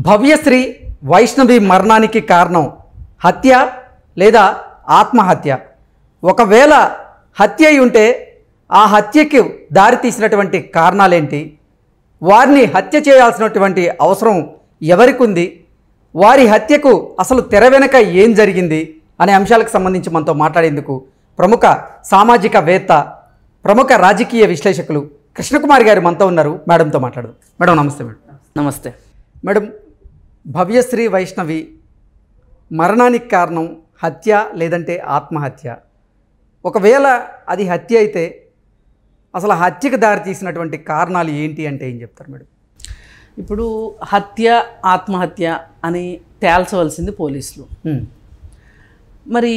భవ్యశ్రీ వైష్ణవి మరణానికి కారణం హత్య లేదా ఆత్మహత్య? ఒకవేళ హత్య అయి ఉంటే ఆ హత్యకి దారితీసినటువంటి కారణాలేంటి? వారిని హత్య చేయాల్సినటువంటి అవసరం ఎవరికి ఉంది? వారి హత్యకు అసలు తెర వెనక ఏం జరిగింది అనే అంశాలకు సంబంధించి మనతో మాట్లాడేందుకు ప్రముఖ సామాజికవేత్త, ప్రముఖ రాజకీయ విశ్లేషకులు కృష్ణకుమారి గారు మనతో ఉన్నారు. మేడంతో మాట్లాడదాం. మేడం నమస్తే. మేడం నమస్తే. మేడం, భవ్యశ్రీ వైష్ణవి మరణానికి కారణం హత్య లేదంటే ఆత్మహత్య? ఒకవేళ అది హత్య అయితే అసలు హత్యకు దారి తీసినటువంటి కారణాలు ఏంటి అంటే ఏం చెప్తారు మేడం? ఇప్పుడు హత్య ఆత్మహత్య అని తేల్చవలసింది పోలీసులు. మరి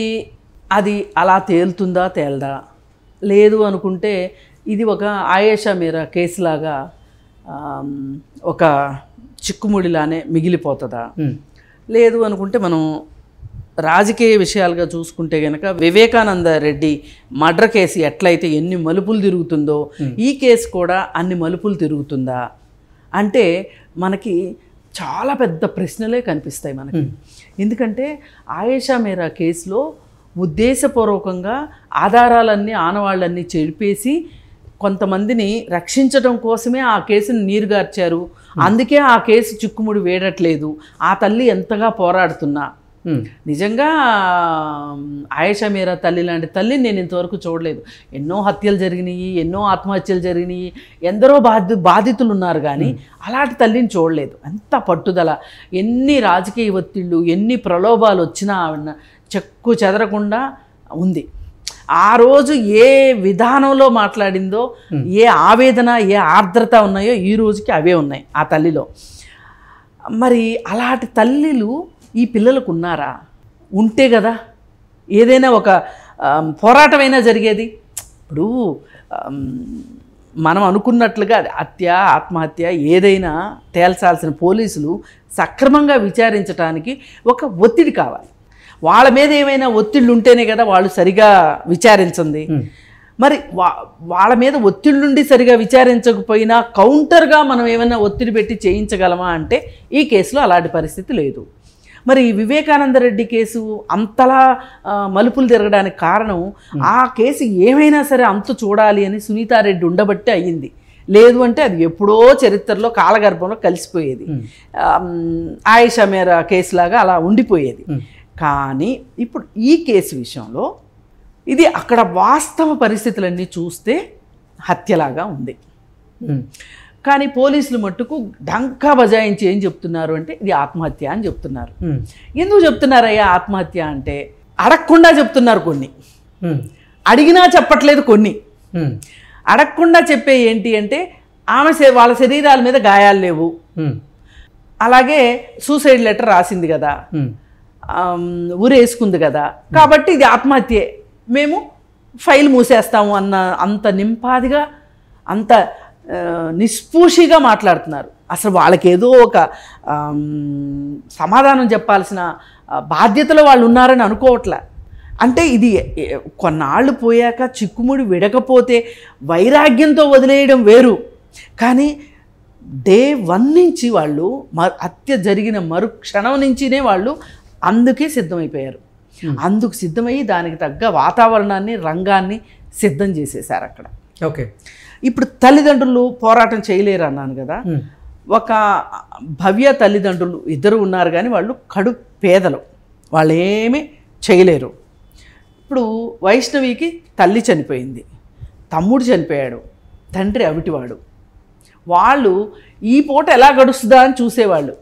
అది అలా తేలుతుందా తేలదా? లేదు అనుకుంటే ఇది ఒక ఆయేషా మీరా కేసులాగా ఒక చిక్కుముడిలానే మిగిలిపోతుందా? లేదు అనుకుంటే మనం రాజకీయ విషయాలుగా చూసుకుంటే కనుక వివేకానంద రెడ్డి మర్డర్ కేసు ఎట్లయితే ఎన్ని మలుపులు తిరుగుతుందో ఈ కేసు కూడా అన్ని మలుపులు తిరుగుతుందా అంటే మనకి చాలా పెద్ద ప్రశ్నలే కనిపిస్తాయి మనకి. ఎందుకంటే ఆయేషా మీరా కేసులో ఉద్దేశపూర్వకంగా ఆధారాలన్నీ ఆనవాళ్ళన్నీ చెరిపేసి కొంతమందిని రక్షించడం కోసమే ఆ కేసుని నీరుగార్చారు. అందుకే ఆ కేసు చిక్కుముడి వేయట్లేదు. ఆ తల్లి ఎంతగా పోరాడుతున్నా నిజంగా ఆయేషా మీరా తల్లి లాంటి తల్లిని నేను ఇంతవరకు చూడలేదు. ఎన్నో హత్యలు జరిగినాయి, ఎన్నో ఆత్మహత్యలు జరిగినాయి, ఎందరో బాధితులు ఉన్నారు, కానీ అలాంటి తల్లిని చూడలేదు. ఎంత పట్టుదల, ఎన్ని రాజకీయ ఒత్తిళ్ళు, ఎన్ని ప్రలోభాలు వచ్చినా ఆవిడ చెక్కు చెదరకుండా ఉంది. ఆ రోజు ఏ విధానంలో మాట్లాడిందో, ఏ ఆవేదన, ఏ ఆర్ద్రత ఉన్నాయో ఈ రోజుకి అవే ఉన్నాయి ఆ తల్లిలో. మరి అలాంటి తల్లిలు ఈ పిల్లలకు ఉన్నారా? ఉంటే కదా ఏదైనా ఒక పోరాటమైనా జరిగేది. ఇప్పుడు మనం అనుకున్నట్లుగా హత్య ఆత్మహత్య ఏదైనా తేల్చాల్సిన పోలీసులు సక్రమంగా విచారించడానికి ఒక ఒత్తిడి కావాలి. వాళ్ళ మీద ఏమైనా ఒత్తిళ్ళు ఉంటేనే కదా వాళ్ళు సరిగా విచారించింది. మరి వాళ్ళ మీద ఒత్తిళ్ళుండి సరిగా విచారించకపోయినా కౌంటర్గా మనం ఏమైనా ఒత్తిడి పెట్టి చేయించగలమా అంటే ఈ కేసులో అలాంటి పరిస్థితి లేదు. మరి వివేకానంద రెడ్డి కేసు అంతలా మలుపులు తిరగడానికి కారణం ఆ కేసు ఏమైనా సరే అంతు చూడాలి అని సునీతారెడ్డి ఉండబట్టే అయ్యింది. లేదు అంటే అది ఎప్పుడో చరిత్రలో కాలగర్భంలో కలిసిపోయేది. ఆయేషా మీరా కేసులాగా అలా ఉండిపోయేది. కానీ ఇప్పుడు ఈ కేసు విషయంలో ఇది అక్కడ వాస్తవ పరిస్థితులన్నీ చూస్తే హత్యలాగా ఉంది. కానీ పోలీసులు మట్టుకు డంకా బజాయించి ఏం చెప్తున్నారు అంటే ఇది ఆత్మహత్య అని చెప్తున్నారు. ఎందుకు చెప్తున్నారయ్యా ఆత్మహత్య అంటే? అడగకుండా చెప్తున్నారు కొన్ని, అడిగినా చెప్పట్లేదు కొన్ని. అడగకుండా చెప్పే ఏంటి అంటే ఆమె వాళ్ళ శరీరాల మీద గాయాలు లేవు, అలాగే సూసైడ్ లెటర్ రాసింది కదా, ఊరేసుకుంది కదా, కాబట్టి ఇది ఆత్మహత్యే, మేము ఫైల్ మూసేస్తాము అన్న అంత నింపాదిగా, అంత నిస్పూషిగా మాట్లాడుతున్నారు. అసలు వాళ్ళకేదో ఒక సమాధానం చెప్పాల్సిన బాధ్యతలో వాళ్ళు ఉన్నారని అనుకోవట్లే. అంటే ఇది కొన్నాళ్ళు పోయాక చిక్కుముడి విడకపోతే వైరాగ్యంతో వదిలేయడం వేరు, కానీ డే 1 నుంచి వాళ్ళు హత్య జరిగిన మరుక్షణం నుంచినే వాళ్ళు అందుకే సిద్ధమైపోయారు. అందుకు సిద్ధమయ్యి దానికి తగ్గ వాతావరణాన్ని, రంగాన్ని సిద్ధం చేసేసారు అక్కడ. ఓకే, ఇప్పుడు తల్లిదండ్రులు పోరాటం చేయలేరు అన్నాను కదా. ఒక భవ్య తల్లిదండ్రులు ఇద్దరు ఉన్నారు, కానీ వాళ్ళు కడు పేదలు, వాళ్ళు ఏమీ చేయలేరు. ఇప్పుడు వైష్ణవికి తల్లి చనిపోయింది, తమ్ముడు చనిపోయాడు, తండ్రి అవిటివాడు. వాళ్ళు ఈ పూట ఎలా గడుస్తుందా అని చూసేవాళ్ళు.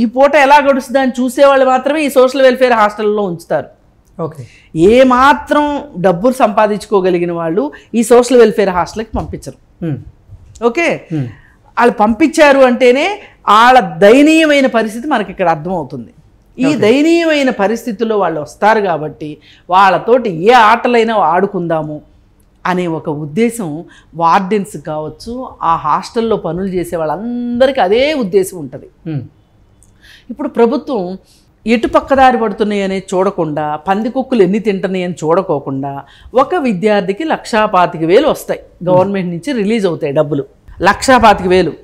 ఈ పూట ఎలా గడుస్తుందా అని చూసేవాళ్ళు మాత్రమే ఈ సోషల్ వెల్ఫేర్ హాస్టల్లో ఉంచుతారు. ఓకే, ఏమాత్రం డబ్బులు సంపాదించుకోగలిగిన వాళ్ళు ఈ సోషల్ వెల్ఫేర్ హాస్టల్కి పంపించరు. ఓకే, వాళ్ళు పంపించారు అంటేనే వాళ్ళ దయనీయమైన పరిస్థితి మనకి ఇక్కడ అర్థమవుతుంది. ఈ దయనీయమైన పరిస్థితుల్లో వాళ్ళు వస్తారు కాబట్టి వాళ్ళతోటి ఏ ఆటలైనా ఆడుకుందాము అనే ఒక ఉద్దేశం వార్డెన్స్ కావచ్చు, ఆ హాస్టల్లో పనులు చేసే వాళ్ళందరికీ అదే ఉద్దేశం ఉంటుంది. ఇప్పుడు ప్రభుత్వం ఎటు పక్కదారి పడుతున్నాయి అనేది చూడకుండా, పందికొక్కులు ఎన్ని తింటున్నాయి అని చూడకోకుండా, ఒక విద్యార్థికి 1,25,000 వస్తాయి గవర్నమెంట్ నుంచి రిలీజ్ అవుతాయి డబ్బులు. 1,25,000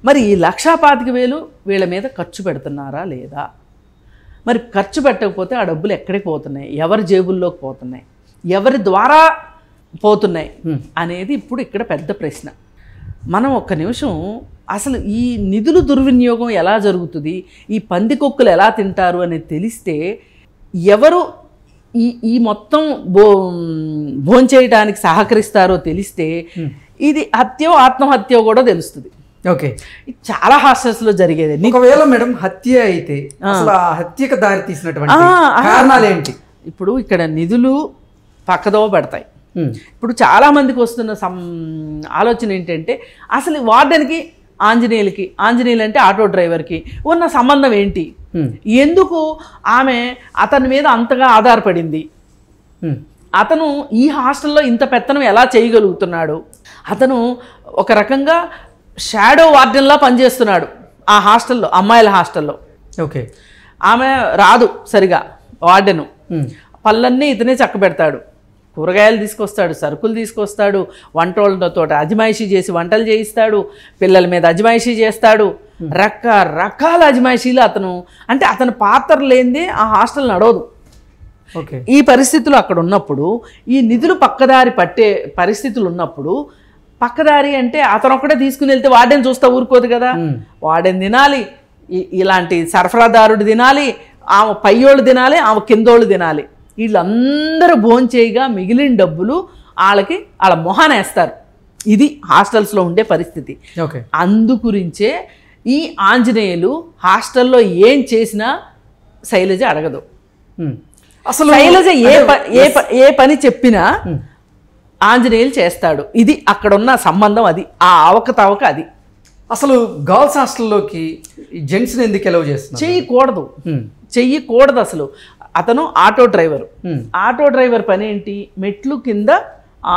మరి ఈ 1,25,000 వీళ్ళ మీద ఖర్చు పెడుతున్నారా లేదా? మరి ఖర్చు పెట్టకపోతే ఆ డబ్బులు ఎక్కడికి పోతున్నాయి, ఎవరి జేబుల్లోకి పోతున్నాయి, ఎవరి ద్వారా పోతున్నాయి అనేది ఇప్పుడు ఇక్కడ పెద్ద ప్రశ్న. మనం ఒక్క నిమిషం అసలు ఈ నిధులు దుర్వినియోగం ఎలా జరుగుతుంది, ఈ పందికొక్కులు ఎలా తింటారు అనేది తెలిస్తే, ఎవరు ఈ మొత్తం భోంచేయడానికి సహకరిస్తారో తెలిస్తే ఇది హత్యో ఆత్మహత్యో కూడా తెలుస్తుంది. ఓకే, చాలా హాస్టల్స్లో జరిగేది. ఒకవేళ మేడం హత్య అయితే అసలు ఆ హత్యకు దారి తీసినటువంటి కారణాలు ఏంటి? ఇప్పుడు ఇక్కడ నిధులు పక్కదో పెడతాయి. ఇప్పుడు చాలామందికి వస్తున్న ఆలోచన ఏంటంటే అసలు వార్డెన్కి ఆంజనేయులు అంటే ఆటో డ్రైవర్కి ఉన్న సంబంధం ఏంటి, ఎందుకు ఆమె అతని మీద అంతగా ఆధారపడింది, అతను ఈ హాస్టల్లో ఇంత పెత్తనం ఎలా చేయగలుగుతున్నాడు, అతను ఒక రకంగా షాడో వార్డెన్లా పనిచేస్తున్నాడు ఆ హాస్టల్లో, అమ్మాయిల హాస్టల్లో. ఓకే, ఆమె రాదు సరిగా, వార్డెను పళ్ళన్నీ ఇతనే చక్కబెడతాడు, కూరగాయలు తీసుకొస్తాడు, సరుకులు తీసుకొస్తాడు, వంటోళ్ళతో అజమాయిషీ చేసి వంటలు చేయిస్తాడు, పిల్లల మీద అజమాయిషీ చేస్తాడు, రకరకాల అజమాయిషీలు అతను. అంటే అతని పాత్ర లేనిదే ఆ హాస్టల్ నడవదు. ఓకే, ఈ పరిస్థితులు అక్కడ ఉన్నప్పుడు, ఈ నిధులు పక్కదారి పట్టే పరిస్థితులు ఉన్నప్పుడు, పక్కదారి అంటే అతను ఒక్కడే తీసుకుని వెళ్తే వార్డెన్ చూస్తా ఊరుకోదు కదా, వార్డెన్ తినాలి, ఇలాంటి సరఫరాదారుడు తినాలి, ఆమె పయ్యోళ్ళు తినాలి, ఆమె కిందోళ్ళు తినాలి, వీళ్ళందరూ భోంచేయగా మిగిలిన డబ్బులు వాళ్ళ మొహానేస్తారు. ఇది హాస్టల్స్లో ఉండే పరిస్థితి. ఓకే, అందుగురించే ఈ ఆంజనేయులు హాస్టల్లో ఏం చేసినా శైలజ అడగదు. అసలు శైలజ ఏ పని చెప్పినా ఆంజనేయులు చేస్తాడు. ఇది అక్కడున్న సంబంధం, అది ఆ అవకతవక. అది అసలు గర్ల్స్ హాస్టల్లోకి జెంట్స్ని ఎందుకు ఎలవ్ చేస్తున్నారు? చెయ్యకూడదు అసలు. అతను ఆటో డ్రైవర్ పని ఏంటి, మెట్లు కింద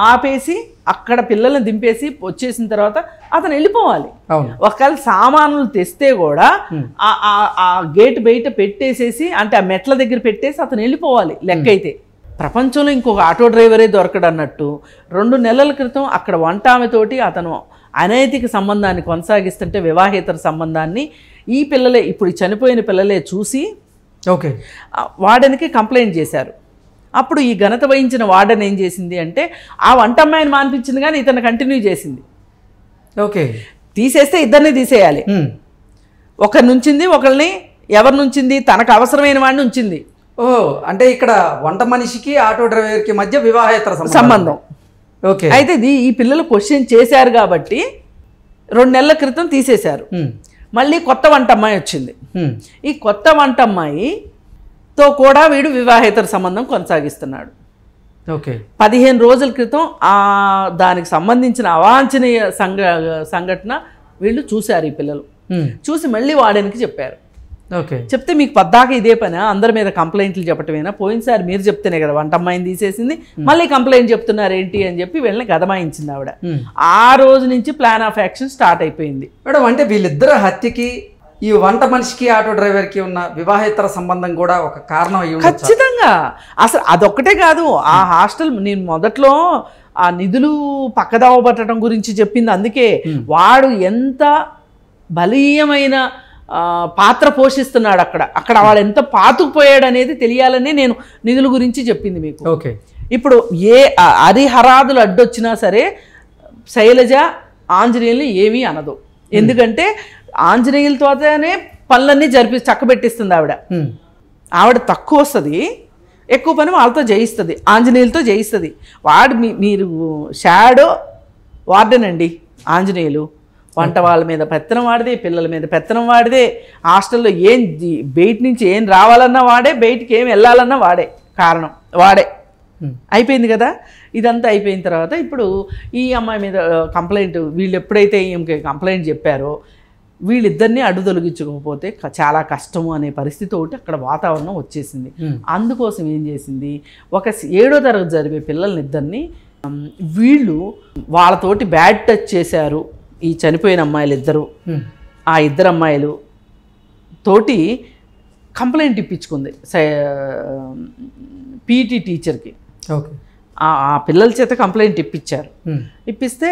ఆపేసి అక్కడ పిల్లల్ని దింపేసి వచ్చేసిన తర్వాత అతను వెళ్ళిపోవాలి. ఒకవేళ సామాన్లు తెస్తే కూడా ఆ గేట్ బయట పెట్టేసేసి, అంటే ఆ మెట్ల దగ్గర పెట్టేసి అతను వెళ్ళిపోవాలి. లెక్క అయితే ప్రపంచంలో ఇంకొక ఆటో డ్రైవరే దొరకడు అన్నట్టు 2 నెలల క్రితం అక్కడ వంట ఆమెతోటి అతను అనైతిక సంబంధాన్ని కొనసాగిస్తుంటే, వివాహేతర సంబంధాన్ని ఈ పిల్లలే, ఇప్పుడు చనిపోయిన పిల్లలే చూసి ఓకే వార్డెన్కి కంప్లైంట్ చేశారు. అప్పుడు ఈ ఘనత వహించిన వార్డెన్ ఏం చేసింది అంటే ఆ వంటమ్మాయిని మానిపించింది, కానీ ఇతను కంటిన్యూ చేసింది. ఓకే, తీసేస్తే ఇద్దరిని తీసేయాలి. ఒకరి నుంచింది, ఒకరిని ఎవరి నుంచింది, తనకు అవసరమైన వాడిని ఉంచింది. అంటే ఇక్కడ వంట మనిషికి ఆటో డ్రైవర్కి మధ్య వివాహేతర సంబంధం. ఓకే, అయితే ఈ పిల్లలు క్వశ్చన్ చేశారు కాబట్టి 2 నెలల క్రితం తీసేశారు. మళ్ళీ కొత్త వంటమ్మాయి వచ్చింది. ఈ కొత్త వంటమ్మాయితో కూడా వీడు వివాహేతర సంబంధం కొనసాగిస్తున్నాడు. ఓకే, 15 రోజుల క్రితం దానికి సంబంధించిన అవాంఛనీయ సంఘటన వీళ్ళు చూశారు. ఈ పిల్లలు చూసి మళ్ళీ వార్డెన్కి చెప్పారు. ఓకే, చెప్తే మీకు పద్దాక ఇదే పని, అందరి మీద కంప్లైంట్లు చెప్పటమేనా, పోయినసారి మీరు చెప్తేనే కదా వంటమ్మాయిని తీసేసింది, మళ్ళీ కంప్లైంట్ చెప్తున్నారు ఏంటి అని చెప్పి వీళ్ళని గదమాయించింది ఆవిడ. ఆ రోజు నుంచి ప్లాన్ ఆఫ్ యాక్షన్ స్టార్ట్ అయిపోయింది. మేడం, అంటే వీళ్ళిద్దరు హత్యకి ఈ వంట మనిషికి ఆటో డ్రైవర్కి ఉన్న వివాహేతర సంబంధం కూడా ఒక కారణం అయ్యి ఉండొచ్చా? ఖచ్చితంగా. అసలు అదొక్కటే కాదు, ఆ హాస్టల్ నేను మొదట్లో ఆ నిధులు పక్కదావ పట్టడం గురించి చెప్పింది అందుకే. వాడు ఎంత బలీయమైన పాత్ర పోషిస్తున్నాడు అక్కడ వాడు ఎంత పాతుకుపోయాడు అనేది తెలియాలని నేను నిధుల గురించి చెప్పింది మీకు. ఓకే, ఇప్పుడు ఏ హరిహరాదులు అడ్డొచ్చినా సరే శైలజ ఆంజనేయుల్ని ఏమీ అనదు. ఎందుకంటే ఆంజనేయులతోనే పనులన్నీ చక్కబెట్టిస్తుంది ఆవిడ తక్కువ వస్తుంది, ఎక్కువ పని వాళ్ళతో చేయిస్తుంది, ఆంజనేయులతో చేయిస్తుంది. మీరు షాడో వార్డెన్ అండి ఆంజనేయులు. వంట వాళ్ళ మీద పెత్తనం వాడిదే, పిల్లల మీద పెత్తనం వాడిదే, హాస్టల్లో బయట నుంచి ఏం రావాలన్నా వాడే, బయటికి ఏం వెళ్ళాలన్నా కారణం వాడే. అయిపోయింది కదా. ఇదంతా అయిపోయిన తర్వాత ఇప్పుడు ఈ అమ్మాయి మీద కంప్లైంట్, వీళ్ళు ఎప్పుడైతే ఈమెకి కంప్లైంట్ చెప్పారో వీళ్ళిద్దరినీ అడ్డు తొలగించకపోతే చాలా కష్టము అనే పరిస్థితి ఒకటి అక్కడ వాతావరణం వచ్చేసింది. అందుకోసం ఏం చేసింది, ఒక 7వ తరగతి చదివే పిల్లల్ని ఇద్దరిని వీళ్ళు వాళ్ళతోటి బ్యాడ్ టచ్ చేశారు. ఈ చనిపోయిన అమ్మాయిలు ఇద్దరు, ఆ 2 అమ్మాయిలు తోటి కంప్లైంట్ ఇప్పించుకుంది పీటీ టీచర్కి. ఓకే, ఆ పిల్లల చేత కంప్లైంట్ ఇప్పించారు. ఇప్పిస్తే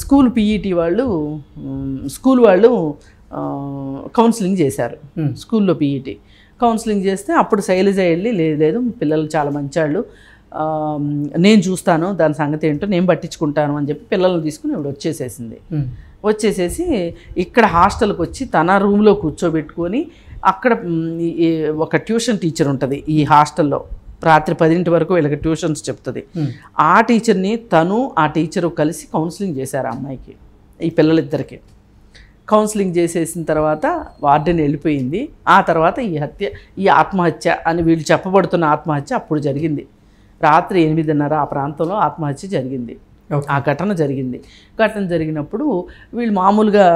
స్కూల్ పీఈటీ వాళ్ళు స్కూల్ వాళ్ళు కౌన్సిలింగ్ చేశారు. స్కూల్లో పీఈటీ కౌన్సిలింగ్ చేస్తే అప్పుడు శైలజ వెళ్ళి లేదు పిల్లలు చాలా మంచాళ్ళు, నేను చూస్తాను దాని సంగతి ఏంటో నేను పట్టించుకుంటాను అని చెప్పి పిల్లల్ని తీసుకుని ఇప్పుడు వచ్చేసేసి ఇక్కడ హాస్టల్కి వచ్చి తన రూమ్లో కూర్చోబెట్టుకొని అక్కడ ఒక ట్యూషన్ టీచర్ ఉంటుంది ఈ హాస్టల్లో, రాత్రి 10 వరకు వీళ్ళకి ట్యూషన్స్ చెప్తుంది. ఆ టీచర్ని ఆ టీచరు కలిసి కౌన్సిలింగ్ చేశారు ఆ అమ్మాయికి, ఈ పిల్లలిద్దరికి. కౌన్సిలింగ్ చేసేసిన తర్వాత వార్డెన్ వెళ్ళిపోయింది. ఆ తర్వాత ఈ ఆత్మహత్య అని వీళ్ళు చెప్పబడుతున్న ఆత్మహత్య అప్పుడు జరిగింది. రాత్రి 8:30 ఆ ప్రాంతంలో ఆత్మహత్య జరిగింది. ఆ ఘటన జరిగినప్పుడు వీళ్ళు మామూలుగా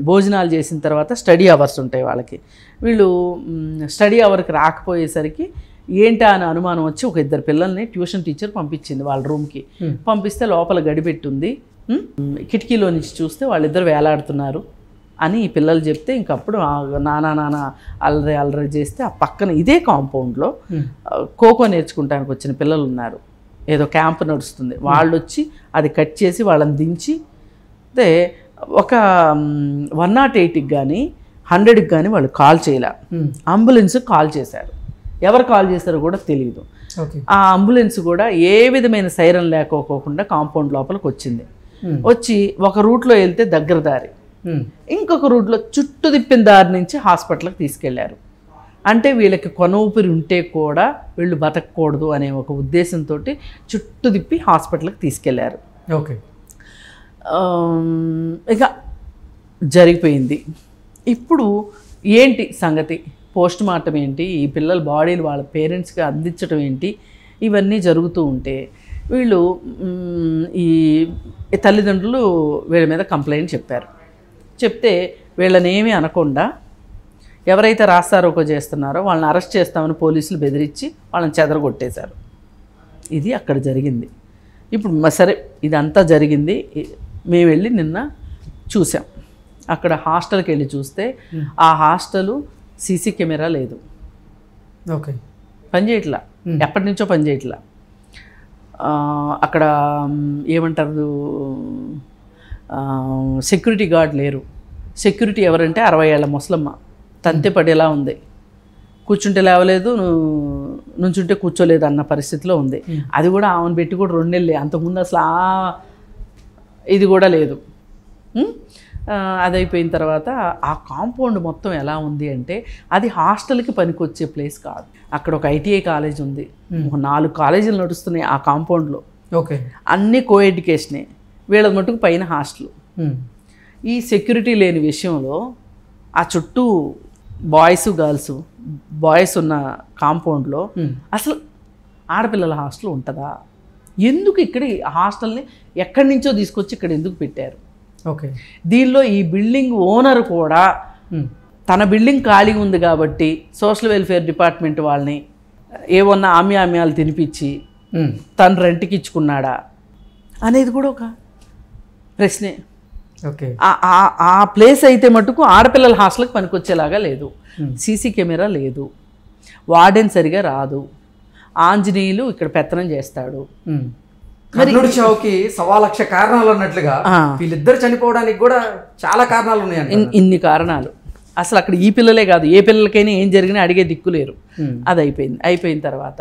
భోజనాలు చేసిన తర్వాత స్టడీ అవర్స్ ఉంటాయి వాళ్ళకి. వీళ్ళు స్టడీ అవర్కి రాకపోయేసరికి ఏంటా అని అనుమానం వచ్చి ఒక 2 పిల్లల్ని ట్యూషన్ టీచర్ పంపించింది వాళ్ళ రూమ్కి. పంపిస్తే లోపల గడిపెట్టుంది, కిటికీలో నుంచి చూస్తే వాళ్ళిద్దరు వేలాడుతున్నారు అని ఈ పిల్లలు చెప్తే ఇంకప్పుడు నానా అల్లరి చేస్తే ఆ పక్కన ఇదే కాంపౌండ్లో ఖోఖో నేర్చుకుంటానికి వచ్చిన పిల్లలు ఉన్నారు. ఏదో క్యాంప్ నడుస్తుంది, వాళ్ళు వచ్చి అది కట్ చేసి వాళ్ళని దించి అయితే ఒక 108కి కానీ 100కి కానీ వాళ్ళు కాల్ చేయలే. అంబులెన్స్కి కాల్ చేశారు, ఎవరు కాల్ చేశారో కూడా తెలియదు. ఆ అంబులెన్స్ కూడా ఏ విధమైన సైరన్ లేకపోకుండా కాంపౌండ్ లోపలికి వచ్చింది. వచ్చి ఒక రూట్లో వెళ్తే దగ్గర దారి, ఇంకొక రూట్లో చుట్టూ తిప్పిన దారి నుంచి హాస్పిటల్కి తీసుకెళ్లారు. అంటే వీళ్ళకి కొన ఊపిరి ఉంటే కూడా వీళ్ళు బతకూడదు అనే ఒక ఉద్దేశంతో చుట్టూ తిప్పి హాస్పిటల్కి తీసుకెళ్లారు. ఓకే, ఇక జరిగిపోయింది. ఇప్పుడు ఏంటి సంగతి, పోస్ట్ మార్టం ఏంటి, ఈ పిల్లల బాడీలు వాళ్ళ పేరెంట్స్కి అందించడం ఏంటి, ఇవన్నీ జరుగుతూ ఉంటే వీళ్ళు ఈ తల్లిదండ్రులు వీళ్ళ మీద కంప్లైంట్ చెప్పారు. చెప్తే వీళ్ళని ఏమీ అనకుండా ఎవరైతే రాస్తారోకో చేస్తున్నారో వాళ్ళని అరెస్ట్ చేస్తామని పోలీసులు బెదిరించి వాళ్ళని చెదరగొట్టేశారు. ఇది అక్కడ జరిగింది. ఇప్పుడు సరే ఇదంతా జరిగింది, మేము వెళ్ళి నిన్న చూసాం. అక్కడ హాస్టల్కి వెళ్ళి చూస్తే ఆ హాస్టలు సీసీ కెమెరా లేదు, ఓకే, పనిచేయట్లా, ఎప్పటి నుంచో పనిచేయట్లా. అక్కడ ఏమంటారు, సెక్యూరిటీ గార్డ్ లేరు. సెక్యూరిటీ ఎవరంటే 60 ఏళ్ల ముసలమ్మ, తంతెపడేలా ఉంది, కూర్చుంటే లేవలేదు, నుంచుంటే కూర్చోలేదు అన్న పరిస్థితిలో ఉంది. అది కూడా ఆమెను పెట్టి కూడా 2 నెలలే, అంతకుముందు అసలు ఇది కూడా లేదు. అది అయిపోయిన తర్వాత ఆ కాంపౌండ్ మొత్తం ఎలా ఉంది అంటే అది హాస్టల్కి పనికొచ్చే ప్లేస్ కాదు. అక్కడ ఒక ఐటీఐ కాలేజ్ ఉంది, 4 కాలేజీలు నడుస్తున్నాయి ఆ కాంపౌండ్లో. ఓకే, అన్నీ కో ఎడ్యుకేషనే, వీళ్ళ మటుకు పైన హాస్టల్. ఈ సెక్యూరిటీ లేని విషయంలో ఆ చుట్టూ బాయ్స్ ఉన్న కాంపౌండ్లో అసలు ఆడపిల్లల హాస్టల్ ఉంటుందా? ఎందుకు ఇక్కడ హాస్టల్ని ఎక్కడి నుంచో తీసుకొచ్చి ఇక్కడ ఎందుకు పెట్టారు? ఓకే, దీనిలో ఈ బిల్డింగ్ ఓనర్ కూడా తన బిల్డింగ్ ఖాళీ ఉంది కాబట్టి సోషల్ వెల్ఫేర్ డిపార్ట్మెంట్ వాళ్ళని ఏమన్నా ఆమ్యాలు తినిపించి తను రెంట్కి ఇచ్చుకున్నాడా అనేది కూడా ఒక ప్రశ్నే. ఓకే, ఆ ప్లేస్ అయితే మటుకు ఆడపిల్లల హాస్టల్కి పనికొచ్చేలాగా లేదు. సీసీ కెమెరా లేదు, వార్డెన్ సరిగా రాదు, ఆంజనేయులు ఇక్కడ పెత్తనం చేస్తాడు. కర్ణుడి చావుకి 1,00,000 కారణాలు అన్నట్లుగా వీళ్ళిద్దరు చనిపోవడానికి కూడా చాలా కారణాలు ఉన్నాయి. ఇన్ని కారణాలు అసలు అక్కడ ఈ పిల్లలే కాదు, ఏ పిల్లలకైనా ఏం జరిగినా అడిగే దిక్కు లేరు. అది అయిపోయిన తర్వాత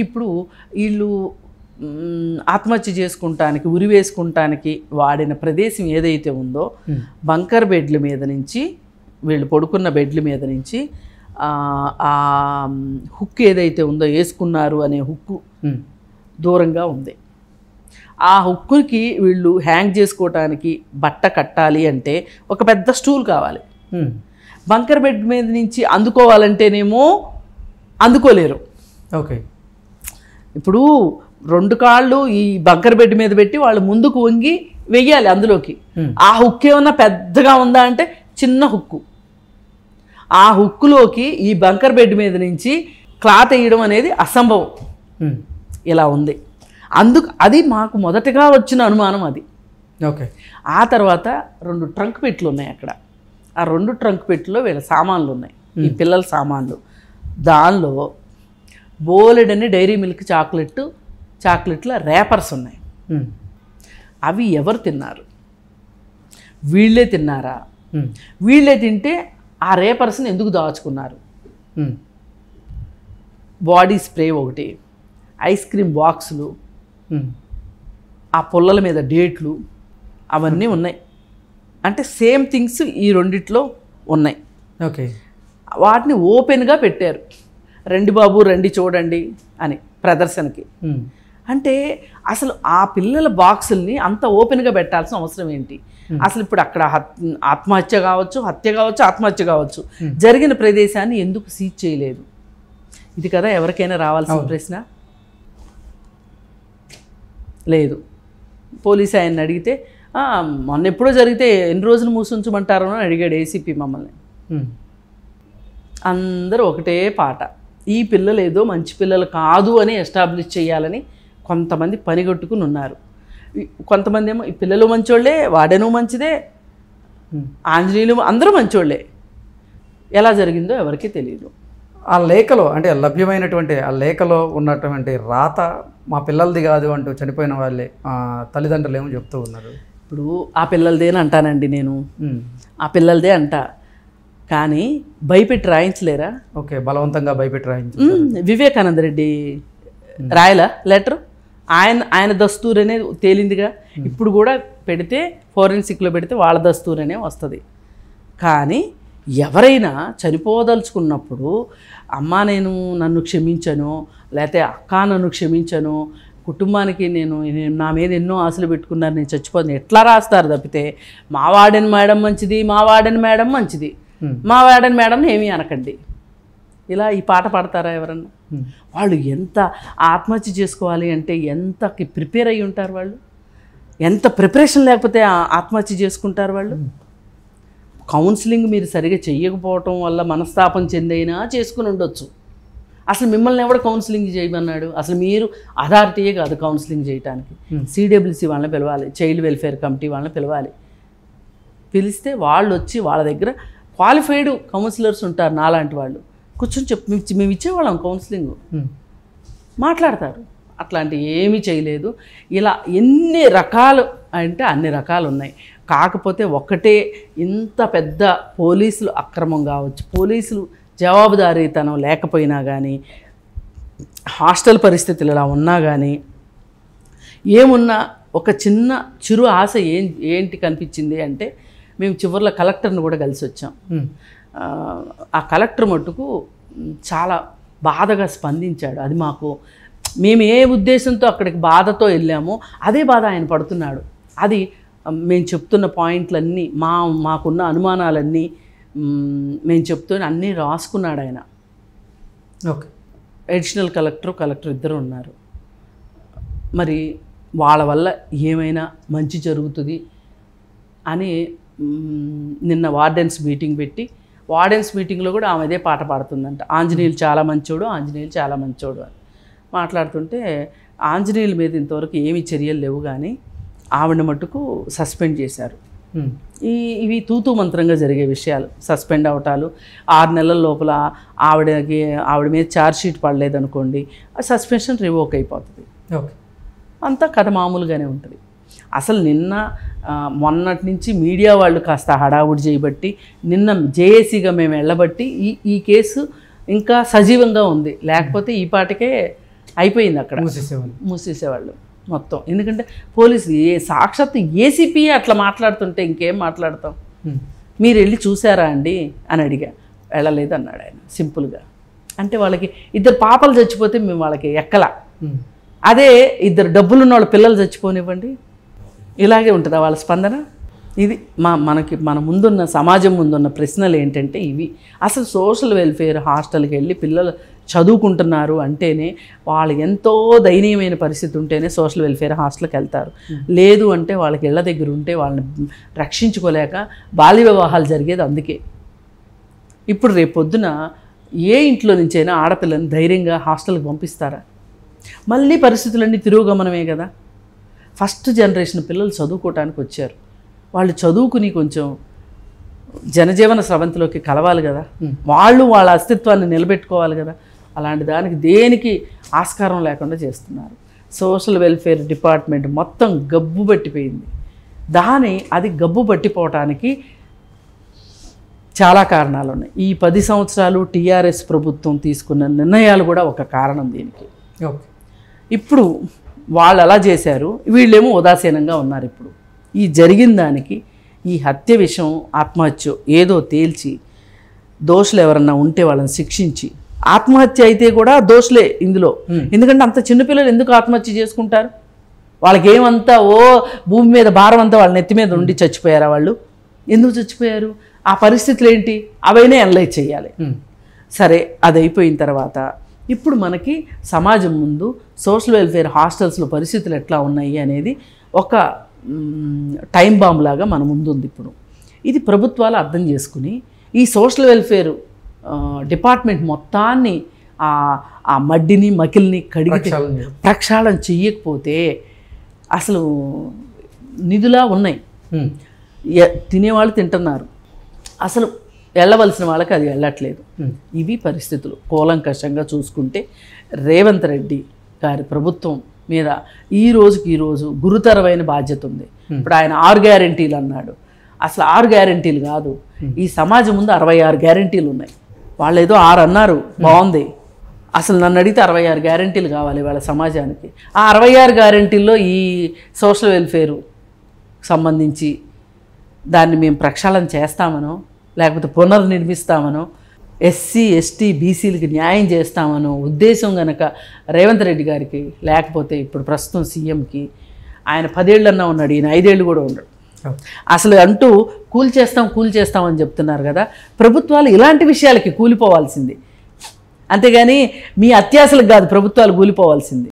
ఇప్పుడు వీళ్ళు ఆత్మహత్య చేసుకుంటానికి ఉరి వేసుకుంటానికి వాడిన ప్రదేశం ఏదైతే ఉందో బంకర్ బెడ్ల మీద నుంచి, వీళ్ళు పడుకున్న బెడ్ల మీద నుంచి ఆ హుక్ ఏదైతే ఉందో వేసుకున్నారు అనే హుక్కు దూరంగా ఉంది. ఆ హుక్కుకి వీళ్ళు హ్యాంగ్ చేసుకోవటానికి బట్ట కట్టాలి అంటే ఒక పెద్ద స్టూల్ కావాలి. బంకర్ బెడ్ మీద నుంచి అందుకోవాలంటేనేమో అందుకోలేరు. ఓకే, ఇప్పుడు 2 కాళ్ళు ఈ బంకర్ బెడ్ మీద పెట్టి వాళ్ళు ముందుకు వంగి వెయ్యాలి అందులోకి. ఆ హుక్ ఏమన్నా పెద్దగా ఉందా అంటే చిన్న హుక్కు. ఆ హుక్కులోకి ఈ బంకర్ బెడ్ మీద నుంచి క్లాత్ వేయడం అనేది అసంభవం. ఇలా ఉంది. అది మాకు మొదటగా వచ్చిన అనుమానం అది. ఓకే, ఆ తర్వాత 2 ట్రంక్ పెట్లు ఉన్నాయి అక్కడ. ఆ 2 ట్రంక్ పెట్టులో వీళ్ళ సామాన్లు ఉన్నాయి, ఈ పిల్లల సామాన్లు. దానిలో బోలెడని డైరీ మిల్క్ చాక్లెట్ల ర్యాపర్స్ ఉన్నాయి. అవి ఎవరు తిన్నారు? వీళ్ళే తిన్నారా? వీళ్ళే తింటే ఆ రేపర్స్ని ఎందుకు దాచుకున్నారు? బాడీ స్ప్రే ఒకటి, ఐస్ క్రీమ్ బాక్సులు, ఆ పుల్లల మీద డేట్లు అవన్నీ ఉన్నాయి. అంటే సేమ్ థింగ్స్ ఈ రెండిట్లో ఉన్నాయి. ఓకే, వాటిని ఓపెన్గా పెట్టారు. రండి బాబు రండి చూడండి అని ప్రదర్శనకి. అంటే అసలు ఆ పిల్లల బాక్సుల్ని అంత ఓపెన్గా పెట్టాల్సిన అవసరం ఏంటి? అసలు ఇప్పుడు అక్కడ ఆత్మహత్య కావచ్చు, హత్య కావచ్చు, ఆత్మహత్య కావచ్చు, జరిగిన ప్రదేశాన్ని ఎందుకు సీజ్ చేయలేదు? ఇది కదా ఎవరికైనా రావాల్సిన ప్రశ్న. లేదు, పోలీసు ఆయన్ని అడిగితే మొన్న ఎప్పుడో జరిగితే ఎన్ని రోజులు మూసుంచమంటారో అని అడిగాడు ఏసీపీ మమ్మల్ని. అందరూ ఒకటే పాట, ఈ పిల్లలు ఏదో మంచి పిల్లలు కాదు అని ఎస్టాబ్లిష్ చేయాలని కొంతమంది పనిగట్టుకుని ఉన్నారు. కొంతమంది ఏమో ఈ పిల్లలు మంచోళ్ళే, వాడెను మంచిదే, ఆంజనేయులు అందరూ మంచోళ్ళే. ఎలా జరిగిందో ఎవరికీ తెలియదు. ఆ లేఖలో అంటే లభ్యమైనటువంటి ఆ లేఖలో ఉన్నటువంటి రాత మా పిల్లలది కాదు అంటూ చనిపోయిన వాళ్ళే తల్లిదండ్రులు ఏమో చెప్తూ ఉన్నారు. ఇప్పుడు ఆ పిల్లలదే అని అంటానండి నేను, ఆ పిల్లలదే అంట, కానీ భయపెట్టి రాయించలేరా? ఓకే, బలవంతంగా భయపెట్టి రాయించు. వివేకానంద రెడ్డి రాయలా లెటర్? ఆయన దస్తూర్ అనే తేలిందిగా. ఇప్పుడు కూడా పెడితే ఫోరెన్సిక్లో పెడితే వాళ్ళ దస్తూర్ అనే వస్తుంది. కానీ ఎవరైనా చనిపోదలుచుకున్నప్పుడు అమ్మ నన్ను క్షమించను, లేకపోతే అక్క నన్ను క్షమించను, కుటుంబానికి నేను నా మీద ఎన్నో ఆశలు పెట్టుకున్నారు, నేను చచ్చిపోతాను ఎట్లా రాస్తారు తప్పితే మా వార్డెన్ మేడం మంచిది, మా వార్డెన్ మేడం మంచిది, మా వార్డెన్ మేడంని ఏమీ అనకండి, ఇలా ఈ పాట పాడతారా ఎవరన్నా? వాళ్ళు ఎంత ఆత్మహత్య చేసుకోవాలి అంటే ఎంతకి ప్రిపేర్ అయ్యి ఉంటారు వాళ్ళు, ఎంత ప్రిపరేషన్ లేకపోతే ఆత్మహత్య చేసుకుంటారు వాళ్ళు. కౌన్సిలింగ్ మీరు సరిగా చెయ్యకపోవటం వల్ల మనస్తాపం చెందైనా చేసుకుని ఉండొచ్చు. అసలు మిమ్మల్ని ఎవడు కౌన్సిలింగ్ చేయమన్నాడు? అసలు మీరు అథారిటీయే కాదు కౌన్సిలింగ్ చేయడానికి. సిడబ్ల్యూసి వాళ్ళని పిలవాలి, చైల్డ్ వెల్ఫేర్ కమిటీ వాళ్ళని పిలవాలి. పిలిస్తే వాళ్ళు వచ్చి వాళ్ళ దగ్గర క్వాలిఫైడ్ కౌన్సిలర్స్ ఉంటారు నాలాంటి వాళ్ళు, కూర్చొని మేము ఇచ్చేవాళ్ళం కౌన్సిలింగ్, మాట్లాడతారు. అట్లాంటి ఏమీ చేయలేదు. ఇలా ఎన్ని రకాలు అంటే అన్ని రకాలు ఉన్నాయి. కాకపోతే ఒక్కటే, ఇంత పెద్ద పోలీసులు అక్రమం కావచ్చు, పోలీసులు జవాబుదారీతనం లేకపోయినా కానీ, హాస్టల్ పరిస్థితులు ఇలా ఉన్నా కానీ, ఏమున్నా ఒక చిన్న చిరు ఆశ ఏంటి కనిపించింది అంటే, మేము చివరిలో కలెక్టర్ని కూడా కలిసి వచ్చాం. ఆ కలెక్టర్ మట్టుకు చాలా బాధగా స్పందించాడు. అది మేము ఏ ఉద్దేశంతో అక్కడికి బాధతో వెళ్ళామో అదే బాధ ఆయన పడుతున్నాడు. అది మేము చెప్తున్న పాయింట్లన్నీ, మాకున్న అనుమానాలన్నీ మేము చెప్తూనే అన్నీ రాసుకున్నాడు ఆయన. ఓకే, అడిషనల్ కలెక్టర్ ఇద్దరు ఉన్నారు. మరి వాళ్ళ వల్ల ఏమైనా మంచి జరుగుతుంది అని నిన్న వార్డెన్స్ మీటింగ్ పెట్టి, వార్డెన్స్ మీటింగ్లో కూడా ఆమె అదే పాట పాడుతుందంట, ఆంజనేయులు చాలా మంచోడు, ఆంజనేయులు చాలా మంచోడు అని మాట్లాడుతుంటే, ఆంజనేయుల మీద ఇంతవరకు ఏమీ చర్యలు లేవు కానీ ఆవిడ మట్టుకు సస్పెండ్ చేశారు. ఇవి తూతూ మంత్రంగా జరిగే విషయాలు. సస్పెండ్ అవటాలు, 6 నెలల లోపల ఆవిడ మీద ఛార్జ్షీట్ పడలేదనుకోండి, ఆ సస్పెన్షన్ రివోక్ అయిపోతుంది. ఓకే, అంతా కథ మామూలుగానే ఉంటుంది. అసలు మొన్నటి నుంచి మీడియా వాళ్ళు కాస్త హడావుడి చేయబట్టి, నిన్న జేఏసీగా మేము వెళ్ళబట్టి ఈ కేసు ఇంకా సజీవంగా ఉంది. లేకపోతే ఈ పాటికే అయిపోయింది, అక్కడ మూసేసేవాళ్ళు మొత్తం. ఎందుకంటే పోలీసు సాక్షాత్తు ఏసీపీ అట్లా మాట్లాడుతుంటే ఇంకేం మాట్లాడతాం? మీరు వెళ్ళి చూసారా అండి అని అడిగా, వెళ్ళలేదు అన్నాడు ఆయన సింపుల్గా. అంటే వాళ్ళకి 2 పాపలు చచ్చిపోతే మేము వాళ్ళకి ఎక్కలా, అదే 2 డబ్బులున్న వాళ్ళ పిల్లలు చచ్చిపోనివ్వండి, ఇలాగే ఉంటుందా వాళ్ళ స్పందన? ఇది మన ముందున్న సమాజం ముందున్న ప్రశ్నలు ఏంటంటే ఇవి. అసలు సోషల్ వెల్ఫేర్ హాస్టల్కి వెళ్ళి పిల్లలు చదువుకుంటున్నారు అంటేనే, వాళ్ళు ఎంతో దయనీయమైన పరిస్థితి ఉంటేనే సోషల్ వెల్ఫేర్ హాస్టల్కి వెళ్తారు. లేదు అంటే వాళ్ళకి ఇళ్ళ దగ్గర ఉంటే వాళ్ళని రక్షించుకోలేక బాల్య వివాహాలు జరిగేది అందుకే. ఇప్పుడు రేపొద్దున ఏ ఇంట్లో నుంచైనా ఆడపిల్లని ధైర్యంగా హాస్టల్కి పంపిస్తారా? మళ్ళీ పరిస్థితులన్నీ తిరోగమనమే కదా. ఫస్ట్ జనరేషన్ పిల్లలు చదువుకోవటానికి వచ్చారు, వాళ్ళు చదువుకుని కొంచెం జనజీవన స్రవంతిలోకి కలవాలి కదా, వాళ్ళ అస్తిత్వాన్ని నిలబెట్టుకోవాలి కదా. అలాంటి దానికి దేనికి ఆస్కారం లేకుండా చేస్తున్నారు. సోషల్ వెల్ఫేర్ డిపార్ట్మెంట్ మొత్తం గబ్బు పట్టిపోయింది. అది గబ్బు పట్టిపోవటానికి చాలా కారణాలు ఉన్నాయి. ఈ 10 సంవత్సరాలు టీఆర్ఎస్ ప్రభుత్వం తీసుకున్న నిర్ణయాలు కూడా ఒక కారణం దీనికి. ఇప్పుడు వాళ్ళు అలా చేశారు, వీళ్ళేమో ఉదాసీనంగా ఉన్నారు. ఇప్పుడు ఈ జరిగిన దానికి, ఈ హత్య విషయం ఆత్మహత్య ఏదో తేల్చి దోషులు ఎవరన్నా ఉంటే వాళ్ళని శిక్షించి, ఆత్మహత్య అయితే కూడా దోషులే ఇందులో. ఎందుకంటే అంత చిన్నపిల్లలు ఎందుకు ఆత్మహత్య చేసుకుంటారు? వాళ్ళకి ఏమంతా భూమి మీద భారం అంతా వాళ్ళ నెత్తి మీద ఉండి చచ్చిపోయారా? వాళ్ళు ఎందుకు చచ్చిపోయారు? ఆ పరిస్థితులు ఏంటి? అవైనా అనలైజ్ చేయాలి. సరే, అది అయిపోయిన తర్వాత ఇప్పుడు మనకి సమాజం ముందు సోషల్ వెల్ఫేర్ హాస్టల్స్లో పరిస్థితులు ఎట్లా ఉన్నాయి అనేది ఒక టైం బాంబ్ లాగా మన ముందు ఉంది. ఇప్పుడు ఇది ప్రభుత్వాలు అర్థం చేసుకుని ఈ సోషల్ వెల్ఫేర్ డిపార్ట్మెంట్ మొత్తాన్ని ఆ మడ్డిని మకిల్ని కడిగి ప్రక్షాళన చెయ్యకపోతే అసలు నిధులా ఉన్నాయి. తినేవాళ్ళు తింటున్నారు, అసలు వెళ్ళవలసిన వాళ్ళకి అది వెళ్ళట్లేదు. ఇవి పరిస్థితులు. కూలంకషంగా చూసుకుంటే రేవంత్ రెడ్డి గారి ప్రభుత్వం మీద ఈ రోజు గురుతరమైన బాధ్యత ఉంది. ఇప్పుడు ఆయన 6 గ్యారెంటీలు అన్నాడు. అసలు 6 గ్యారెంటీలు కాదు, ఈ సమాజం ముందు 66 గ్యారెంటీలు ఉన్నాయి. వాళ్ళు ఏదో 6 అన్నారు, బాగుంది. అసలు నన్ను అడిగితే 66 గ్యారెంటీలు కావాలి వాళ్ళ సమాజానికి. ఆ 66 గ్యారెంటీల్లో ఈ సోషల్ వెల్ఫేరు సంబంధించి దాన్ని మేము ప్రక్షాళన చేస్తామనో, లేకపోతే పునర్నిర్మిస్తామనో, ఎస్సీ ఎస్టీ బీసీలకి న్యాయం చేస్తామనో ఉద్దేశం కనుక రేవంత్ రెడ్డి గారికి లేకపోతే ఇప్పుడు ప్రస్తుతం సీఎంకి, ఆయన 10 ఏళ్ళన్నా ఉన్నాడు, ఈయన 5 ఏళ్ళు కూడా ఉన్నాడు. అసలు అంటూ కూల్చేస్తాం అని చెప్తున్నారు కదా. ప్రభుత్వాలు ఇలాంటి విషయాలకి కూలిపోవాల్సింది, అంతేగాని మీ అత్యాశలకు కాదు ప్రభుత్వాలు కూలిపోవాల్సింది.